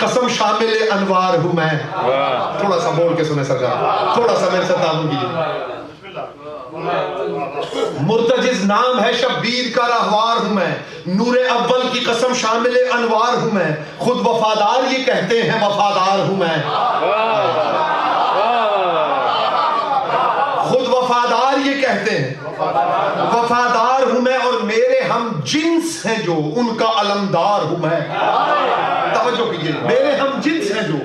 قسم شامل انوار ہوں میں. تھوڑا سا بول کے سنیں سرکار, تھوڑا سا میرے ساتھ تعاون کیجیے. مرتجز نام ہے شبیر کا رہوار ہوں میں, نور اول کی قسم شامل انوار ہوں میں, خود وفادار یہ کہتے ہیں وفادار ہوں میں. خود وفادار یہ کہتے ہیں وفادار ہوں میں, اور میرے ہم جنس ہیں جو ان کا علمدار ہوں میں. توجہ کیجئے, میرے ہم جنس ہیں جو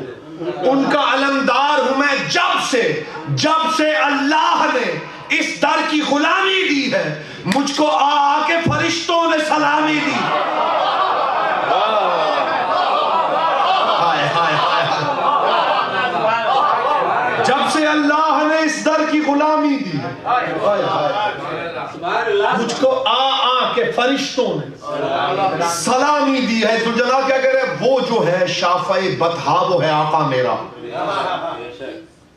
ان کا علمدار ہوں میں. جب سے اللہ نے اس در کی غلامی دی ہے, مجھ کو آ کے فرشتوں نے سلامی دی. جب سے اللہ نے اس در کی غلامی دی, مجھ کو آ کے فرشتوں نے سلامی دی ہے. تو جناب کیا کہہ رہے ہیں, وہ جو ہے شافع بطحا وہ ہے آقا میرا.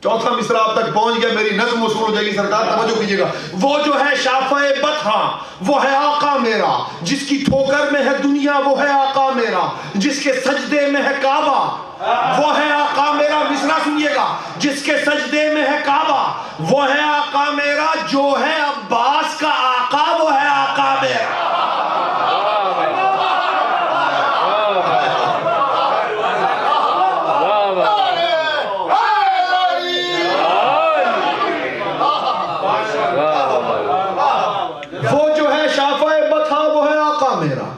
چوتھا مصرع آپ تک پہنچ گیا, میری نظم وصول ہو جائے گی سرکار, توجہ کیجیے گا. وہ جو ہے شافع بطحا وہ ہے آقا میرا, جس کی ٹھوکر میں ہے دنیا وہ ہے آقا میرا, جس کے سجدے میں ہے کعبہ وہ ہے آقا میرا. مصرع سنیے گا, جس کے سجدے میں ہے کعبہ وہ ہے آقا میرا, جو ہے عباس کا آقا وہ ہے آقا میرا. وہ جو ہے شافع بطحا وہ ہے آقا میرا,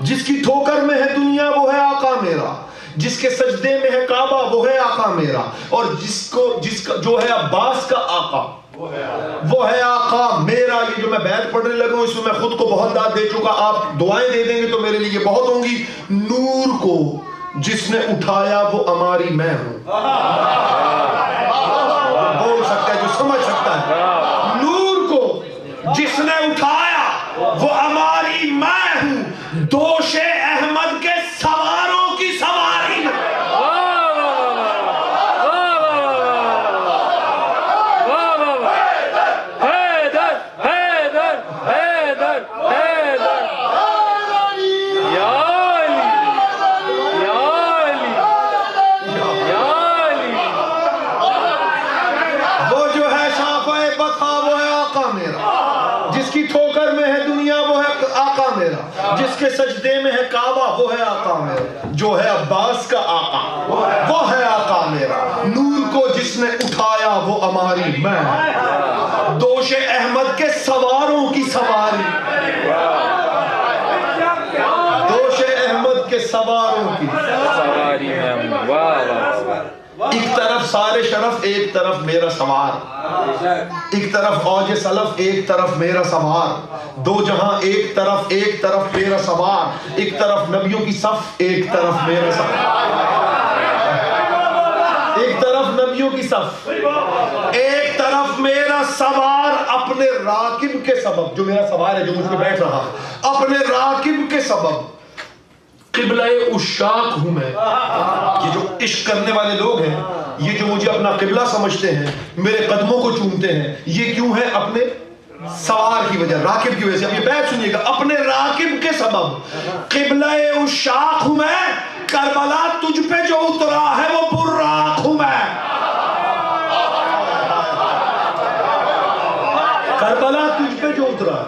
جس کی ٹھوکر میں ہے دنیا وہ ہے آقا میرا, جس کے سجدے میں ہے کعبہ وہ ہے آقا میرا, اور جس کا جو ہے عباس کا آقا وہ ہے آقا میرا. یہ جو میں بیت پڑھنے لگا ہوں اس میں خود کو بہت داد دے چکا, آپ دعائیں دے دیں گے تو میرے لیے بہت ہوں گی. نور کو جس نے اٹھایا وہ ہماری میں ہوں. بول سکتا ہے جو سمجھ سکتا ہے. نور کو جس نے اٹھایا وہ ہماری میں ہوں, دوش احمد کے سواروں کی سواری. وہ جو ہے شافع بطحا وہ ہے آقا میرا, جس کی ٹھوکر میں ہے دنیا وہ ہے آقا میرا, جس کے سجدے میں ہے کعبہ وہ ہے آقا میرا, جو ہے عباس کا آقا وہ ہے آقا میرا. نور کو جس نے اٹھایا وہ ہماری میں, دوش احمد کے سواروں کی سواری. دوش احمد کے سواروں کی سواری. ایک طرف سارے شرف ایک طرف میرا سوار, ایک طرف اوج سلف ایک طرف میرا سوار, دو جہاں ایک طرف میرا سوار, ایک طرف نبیوں کی صف ایک طرف میرا سوار. ایک طرف نبیوں کی صف ایک طرف میرا سوار, اپنے راکب کے سبب, جو میرا سوار ہے جو مجھ پہ بیٹھ رہا, اپنے راکب کے سبب قبلہ عشاق ہوں میں. یہ جو عشق کرنے والے لوگ ہیں, یہ جو مجھے اپنا قبلہ سمجھتے ہیں, میرے قدموں کو چومتے ہیں, یہ کیوں ہے؟ اپنے سوار کی وجہ, راکب کی وجہ سے. اب یہ بیت سنیے گا, اپنے راکب کے سبب قبلہ عشاق ہوں میں, کربلا تجھ پہ جو اترا ہے وہ براق ہوں میں. کربلا تجھ پہ جو اترا.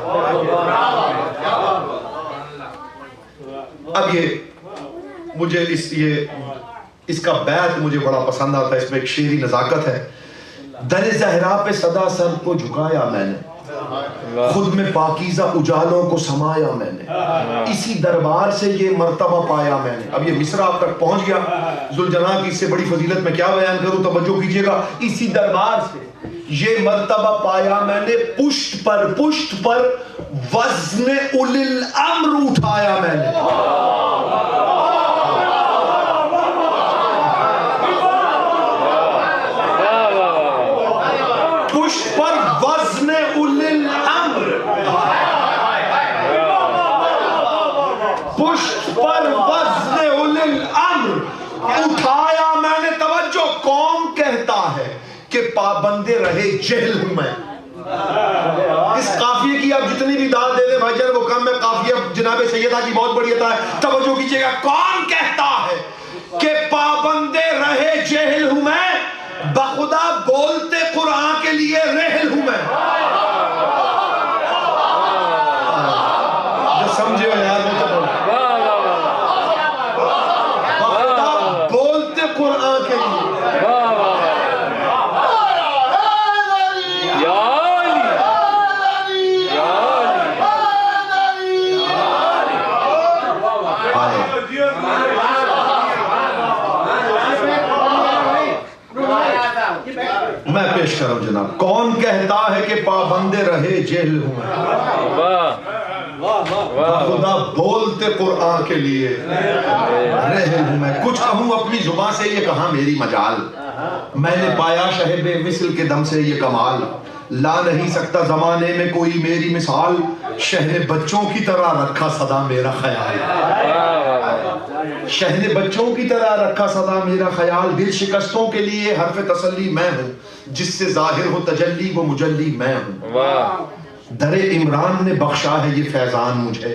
اب یہ مجھے اس کا بیت مجھے بڑا پسند آتا ہے, اس میں ایک شعری نزاکت ہے. در زہرا پہ صدا سر کو جھکایا میں نے, خود میں پاکیزہ اجالوں کو سمایا میں نے, اسی دربار سے یہ مرتبہ پایا میں نے. اب یہ مصرع آپ تک پہنچ گیا. ذوالجلال کی اس سے بڑی فضیلت میں کیا بیان کروں, توجہ کیجئے گا. اسی دربار سے یہ مرتبہ پایا میں نے, پشت پر وزن اولی الامر اٹھایا میں نے. پشت پر وزن اولی الامر, پشت پر وزن اولی الامر اٹھایا میں نے. توجہ, قوم کہتا ہے کہ پابند رہے جہل ہوں میں. اس قافیے کی آپ جتنی بھی داد دے دیں بھائی جان وہ کم ہے. قافیہ جناب سیدہ کی بہت بڑی عطا ہے. توجہ کیجئے گا, کون کہتا ہے کہ پابندے رہے جہل ہوں میں، بخدا بولتے قرآن کے لیے رہل ہوں میں. جو سمجھے ہو یار وہ تو بخدا بولتے قرآن کے لیے. میں پیش کروں جناب. کون کہتا ہے کہ پابندے رہے جہل ہوں میں، خدا بولتے قرآن کے لیے رہل ہوں میں. کچھ کہوں اپنی زبان سے یہ کہاں میری مجال، میں نے پایا شہ بے مثل کے دم سے یہ کمال. لا نہیں سکتا زمانے میں کوئی میری مثال، شہ نے بچوں کی طرح رکھا سدا میرا خیال. شہ نے بچوں کی طرح رکھا سدا میرا خیال. دل شکستوں کے لیے حرف تسلی میں ہوں، جس سے ظاہر ہو تجلی وہ مجلی میں ہوں. در عمران نے بخشا ہے یہ فیضان مجھے،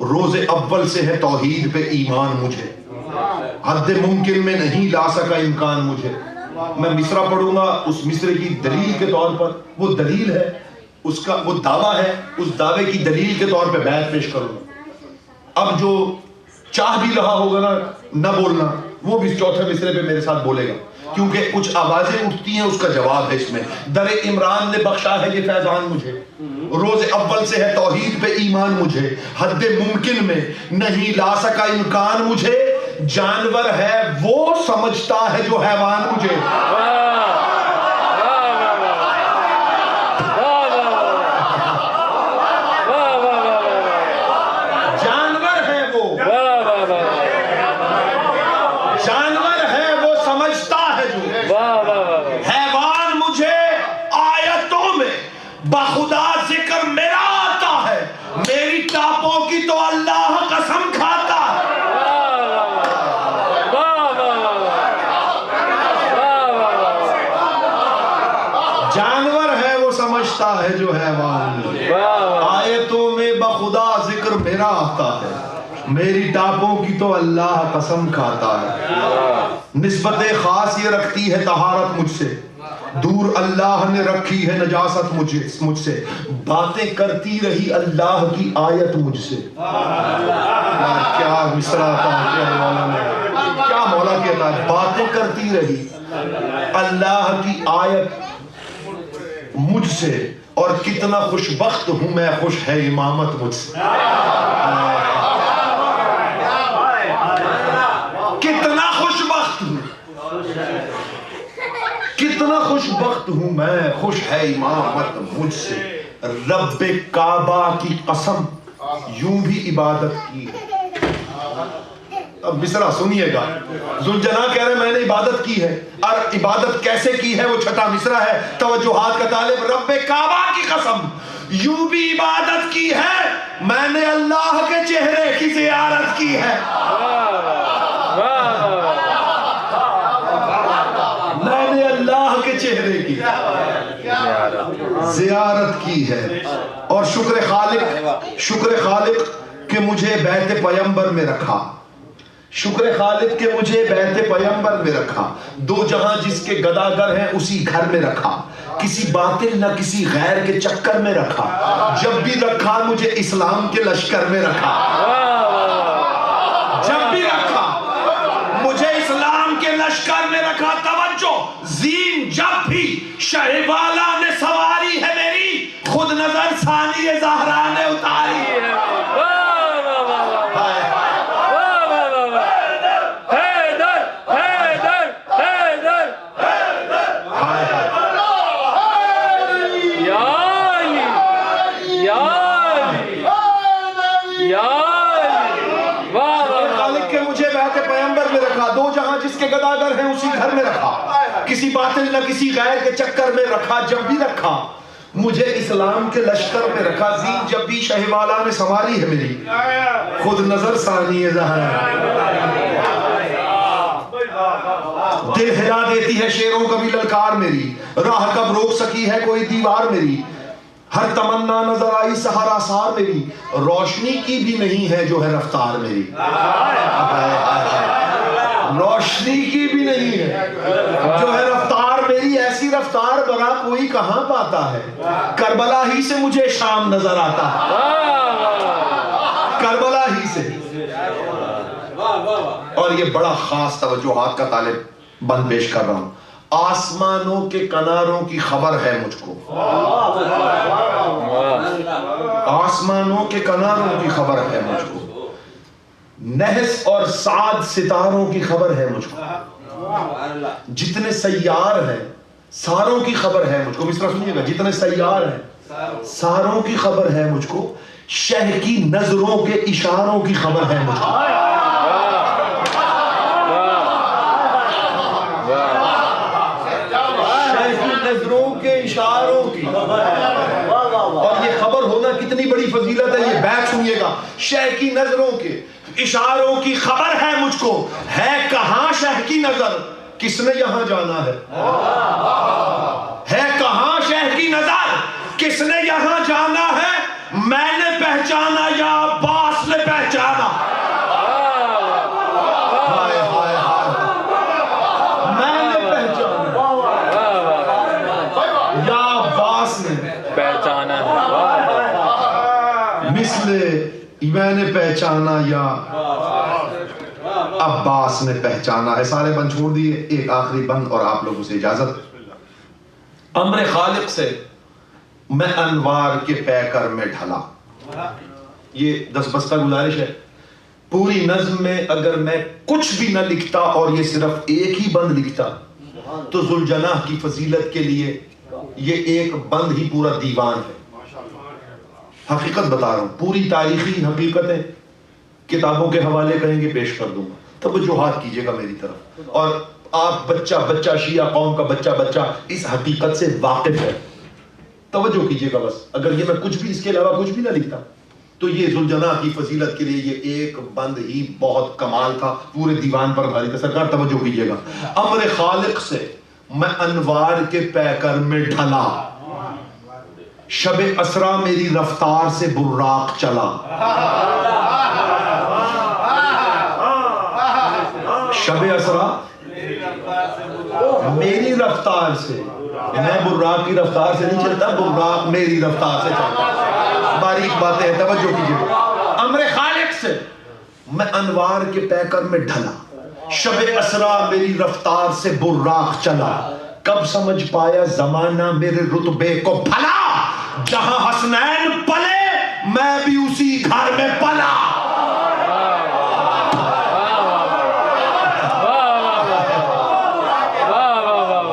روز اول سے ہے توحید پہ ایمان مجھے. حد ممکن میں نہیں لا سکا امکان مجھے. میں مصرع پڑھوں گا اس مصرع کی دلیل کے طور پر، وہ دلیل ہے اس کا، وہ دعویٰ ہے، اس دعوے کی دلیل کے طور پہ بیعت پیش کروں گا. اب جو چاہ بھی رہا ہوگا نا نہ بولنا، وہ بھی چوتھے مصرع پہ میرے ساتھ بولے گا، کیونکہ کچھ آوازیں اٹھتی ہیں، اس کا جواب ہے اس میں. در عمران نے بخشا ہے یہ فیضان مجھے، روز اول سے ہے توحید پہ ایمان مجھے. حد ممکن میں نہیں لا سکا امکان مجھے، جانور ہے وہ سمجھتا ہے جو حیوان مجھے. جانور ہے وہ، جانور ہے وہ سمجھتا ہے جو حیوان مجھے. آیتوں میں بخدا ذکر میرا آتا ہے، میری ٹاپوں کی تو اللہ قسم کھاتا ہے. جانور ہے وہ سمجھتا ہے جو حیوان. آیتوں میں بخدا ذکر میرا آتا ہے، میری ٹاپوں کی تو اللہ قسم کھاتا ہے. نسبت خاص یہ رکھتی ہے طہارت مجھ سے، دور اللہ نے رکھی ہے نجاست مجھ سے. باتیں کرتی رہی اللہ کی آیت مجھ سے. کیا مصرع کیا مولا کہتا ہے، باتیں کرتی رہی اللہ کی آیت مجھ سے. اور کتنا خوش بخت ہوں میں، خوش ہے امامت مجھ سے. کتنا خوش بخت ہوں، کتنا خوش بخت ہوں میں، خوش ہے امامت مجھ سے. رب کعبہ کی قسم یوں بھی عبادت کی. اب مصرع سنیے گا. ذوالجناح کہہ رہے میں نے عبادت کی ہے، اور عبادت کیسے کی ہے وہ چھٹا مصرع ہے. توجہات کا طالب. رب کعبہ کی قسم یوں بھی عبادت کی ہے، میں نے اللہ کے چہرے کی زیارت کی ہے. میں نے اللہ کے چہرے کی زیارت کی ہے. اور شکر خالق کہ مجھے بیت پیمبر میں رکھا، شکر خالق کہ مجھے بیت پیمبر میں رکھا. دو جہاں جس کے گداگر ہیں اسی گھر میں رکھا، کسی باطل نہ کسی غیر کے چکر میں رکھا. جب بھی رکھا مجھے اسلام کے لشکر میں رکھا. جب بھی رکھا مجھے اسلام کے لشکر میں رکھا. توجہ، زین جب بھی شہ والا نے سواری ہے میری، خود نظر ثانی زہرا نے اتاری ہے. دو جہاں جس کے گداگر ہیں اسی گھر میں رکھا، کسی باطل نہ کسی غیر کے چکر میں رکھا. جب بھی رکھا مجھے اسلام کے لشکر میں رکھا. زین جب بھی شہ والا نے سنواری ہے میری، خود نظر ثانی زہرا. دل ہلا دیتی ہے شیروں کا بھی للکار میری، راہ کب روک سکی ہے کوئی دیوار میری. ہر تمنا نظر آئی سہارا سار میری، روشنی کی بھی نہیں ہے جو ہے رفتار میری. روشنی کی بھی نہیں ہے. جو ہے رفتار میری ایسی رفتار برا کوئی کہاں پاتا ہے. کربلا ہی سے مجھے شام نظر آتا ہے, کربلا ہی سے. اور یہ بڑا خاص توجہات کا طالب بند پیش کر رہا ہوں. آسمانوں کے کناروں کی خبر ہے مجھ کو, آسمانوں کے کناروں کی خبر ہے مجھ کو. نحس اور سعد ستاروں کی خبر ہے مجھ کو. جتنے سیار ہیں ساروں کی خبر ہے مجھ کو. مصرع سنیے گا, جتنے سیار ہیں ساروں کی خبر ہے مجھ کو. شہ کی نظروں کے اشاروں کی خبر ہے مجھ کو. نظروں کے اشاروں کی, اور یہ خبر ہونا کتنی بڑی فضیلت ہے. یہ بیت سنیے گا, شہ کی نظروں کے اشاروں کی خبر ہے مجھ کو. ہے کہاں شہ کی نظر, کس نے یہاں جانا ہے. ہے کہاں شہ کی نظر, کس نے یہاں جانا ہے. میں نے پہچانا یا عباس نے پہچانا. میں نے پہچانا یا عباس نے پہچانا ہے. سارے بند چھوڑ دیے, ایک آخری بند اور آپ لوگوں سے اجازت. امر خالق سے میں انوار کے پیکر میں ڈھلا. یہ دس بستہ گزارش ہے. پوری نظم میں اگر میں کچھ بھی نہ لکھتا اور یہ صرف ایک ہی بند لکھتا تو ذوالجناح کی فضیلت کے لیے یہ ایک بند ہی پورا دیوان ہے. حقیقت بتا رہا ہوں, پوری تاریخی حقیقتیں کتابوں کے حوالے کہیں گے پیش کر دوں گا. توجہات کیجئے گا میری طرف, اور آپ بچہ شیعہ قوم کا بچہ اس حقیقت سے واقف ہے. توجہ کیجئے گا بس. اگر یہ میں کچھ بھی اس کے علاوہ کچھ بھی نہ لکھتا تو یہ ذوالجناح کی فضیلت کے لیے یہ ایک بند ہی بہت کمال تھا, پورے دیوان پر بھاری تھا. سرکار توجہ کیجئے گا. امر خالق سے میں انوار کے پیکر میں ڈھلا. شب اسرا میری رفتار سے براق چلا. شب اسرا میری رفتار سے, میں براق کی رفتار سے نہیں چلتا, براق میری رفتار سے چلتا. باریک باتیں ہیں, توجہ کیجیے. امر خالق سے میں انوار کے پیکر میں ڈھلا. شب اسرا میری رفتار سے براق چلا. کب سمجھ پایا زمانہ میرے رتبے کو بھلا. جہاں حسنین پلے میں بھی اسی گھر میں پلا.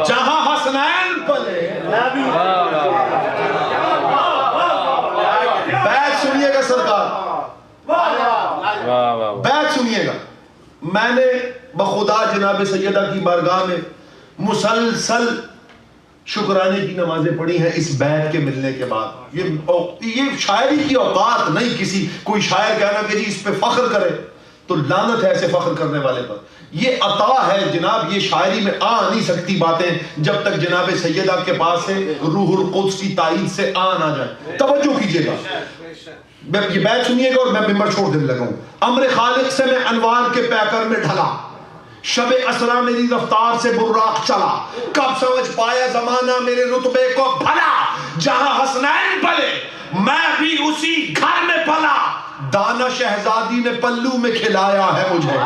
جہاں حسنین پلے. بیت سنیے گا سرکار, بیت سنیے گا. میں نے بخدا جناب سیدہ کی بارگاہ میں مسلسل شکرانے کی نمازیں پڑھی ہیں اس بیت کے ملنے کے بعد. یہ شاعری کی اوقات نہیں, کسی کوئی شاعر کہنا کہ جی اس پہ فخر کرے تو لعنت ہے ایسے فخر کرنے والے پر. یہ عطا ہے جناب, یہ شاعری میں آ نہیں سکتی باتیں جب تک جناب سیدہ کے پاس سے روح القدس کی تائید سے آ نہ جائے. توجہ کیجئے گا, یہ بیت سنیے گا اور میں ممبر چھوڑ دینے لگا ہوں. امر خالق سے میں انوار کے پیکر میں ڈھلا. شب اسرا میری رفتار سے براق چلا. کب سمجھ پایا زمانہ میرے رتبے کو بھلا. جہاں حسنین پلے میں بھی اسی گھر میں پلا. دانا شہزادی نے پلو میں کھلایا ہے مجھے.